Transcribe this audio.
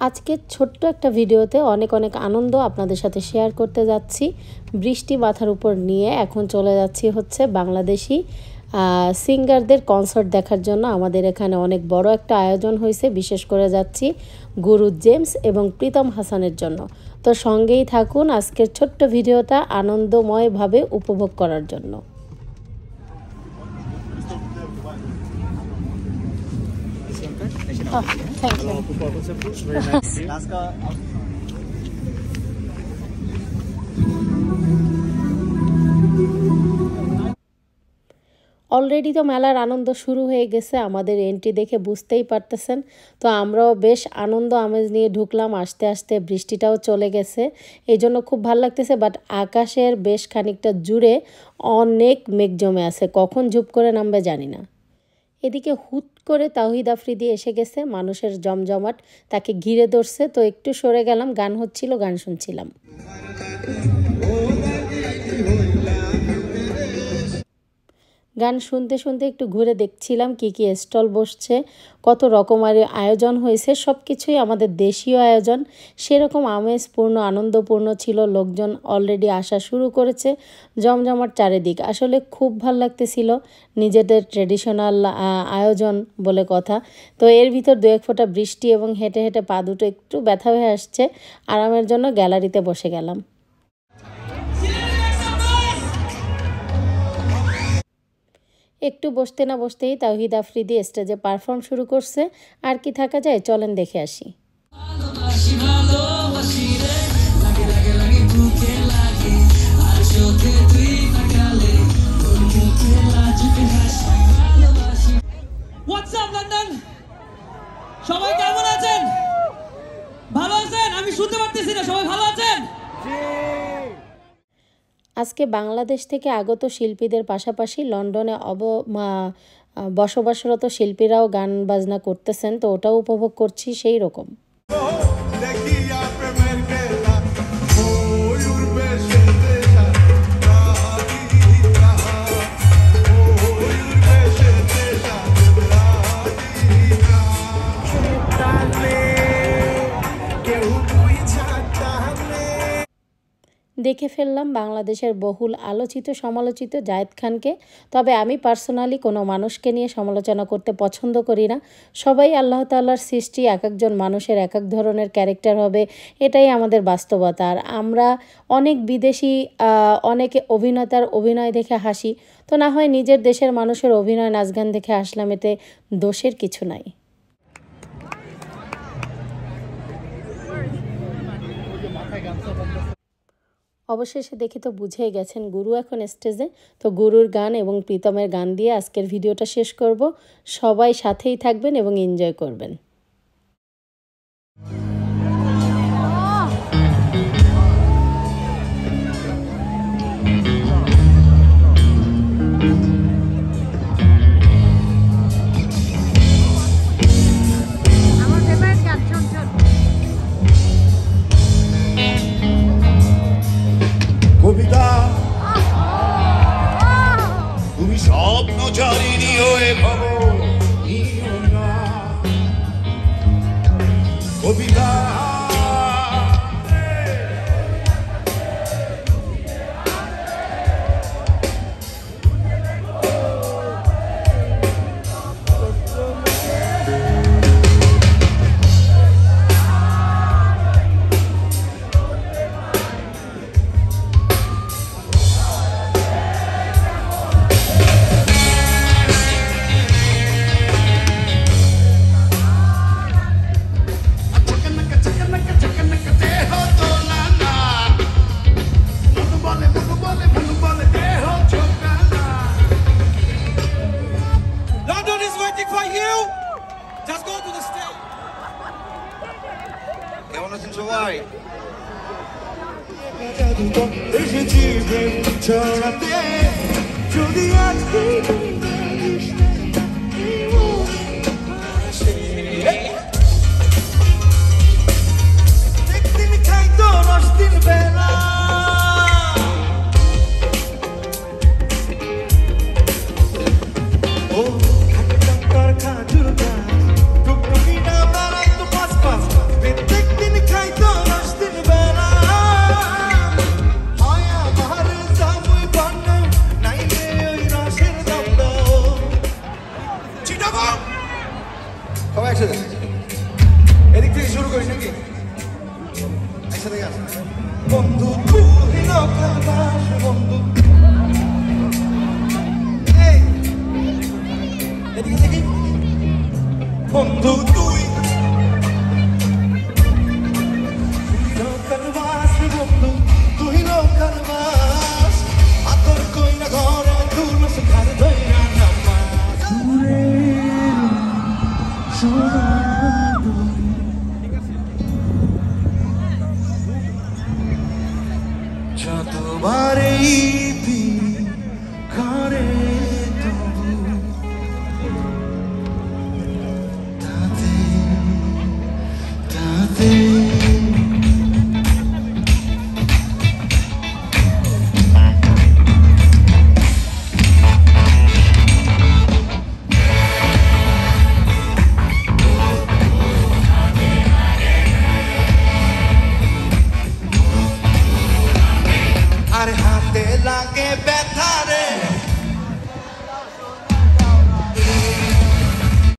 আজকে ছোট্ট একটা ভিডিওতে অনেক আনন্দ আপনাদের সাথে শেয়ার করতে যাচ্ছি। বৃষ্টি মাথার উপর নিয়ে এখন চলে যাচ্ছি হচ্ছে বাংলাদেশি সিঙ্গারদের কনসার্ট দেখার জন্য। আমাদের এখানে অনেক বড় একটা আয়োজন হয়েছে, বিশেষ করে যাচ্ছি গুরু জেমস এবং প্রীতম হাসানের জন্য। তো সঙ্গেই থাকুন আজকের ছোট্ট ভিডিওটা আনন্দময়ভাবে উপভোগ করার জন্য। Oh, thank you. অলরেডি তো মেলার আনন্দ শুরু হয়ে গেছে, আমাদের এন্ট্রি দেখে বুঝতেই পারতেছেন। তো আমরাও বেশ আনন্দ আমেজ নিয়ে ঢুকলাম, আস্তে আস্তে বৃষ্টিটাও চলে গেছে, এই জন্য খুব ভালো লাগতেছে। বাট আকাশের বেশ খানিকটা জুড়ে অনেক মেঘ জমে আছে, কখন ঝুপ করে নামবে জানি না। এদিকে হুট করে তাওহিদ আফ্রিদি এসে গেছে, মানুষের জমজমাট তাকে ঘিরে ধরছে। তো একটু সরে গেলাম, গান হচ্ছিল, গান শুনছিলাম। গান শুনতে শুনতে একটু ঘুরে দেখছিলাম কি কি স্টল বসছে, কত রকমের আয়োজন হয়েছে। সব কিছুই আমাদের দেশীয় আয়োজন, সেরকম আমেজপূর্ণ আনন্দপূর্ণ ছিল। লোকজন অলরেডি আসা শুরু করেছে, জমজমাট চারিদিক। আসলে খুব ভাল লাগতেছিল, নিজেদের ট্রেডিশনাল আয়োজন বলে কথা। তো এর ভিতর দু এক ফোঁটা বৃষ্টি এবং হেঁটে হেঁটে পা দুটো একটু ব্যথা হয়ে আসছে, আরামের জন্য গ্যালারিতে বসে গেলাম। একটু বসতে না বসতেই তাওহিদ আফ্রিদি স্টেজে পারফর্ম শুরু করছে। আর কি থাকা যায়, চলেন দেখে আসি। What's up London? সবাই কেমন আছেন? ভালো আছেন? আমি শুনতে পারতেছি না, সবাই ভালো আছেন? আজকে বাংলাদেশ থেকে আগত শিল্পীদের পাশাপাশি লন্ডনে বসবাসরত শিল্পীরাও গান বাজনা করতেছেন, তো ওটাও উপভোগ করছি সেই রকম। দেখে ফেললাম বাংলাদেশের বহুল আলোচিত সমালোচিত জায়েদ খানকে। তবে আমি পার্সোনালি কোনো মানুষকে নিয়ে সমালোচনা করতে পছন্দ করি না। সবাই আল্লাহ তাআলার সৃষ্টি, এক একজন মানুষের এক এক ধরনের ক্যারেক্টার হবে, এটাই আমাদের বাস্তবতা। আর আমরা অনেক বিদেশি অনেকে অভিনেতার অভিনয় দেখে হাসি, তো না হয় নিজের দেশের মানুষের অভিনয় নাচ গান দেখে হাসলাম, এতে দোষের কিছু নাই। অবশেষে দেখে তো বুঝেই গেছেন গুরু এখন স্টেজে। তো গুরুর গান এবং প্রীতমের গান দিয়ে আজকের ভিডিওটা শেষ করব। সবাই সাথেই থাকবেন এবং এনজয় করবেন। কবিতা তুমি স্বপ্ন চারিনি হয়ে খবর কবিতা কেমন আছেন সবাই? এসেছি প্রেম ছড়াতে, যদি আজকে একদিন খাইতো 10 দিন বেলা With করি নাকি একসাথে গান বন্ধু তুই নৌকার বাস বন্ধু এদিকে দেখি বন্ধু তুই নৌকার বাস বন্ধু তুই নৌকার বাস আতর কইনা ঘরে তুলো সেখান ধইরা নামাজ যতবারেই করে তবু তাতে তাতে আর হাতে লাগে ব্যথা রে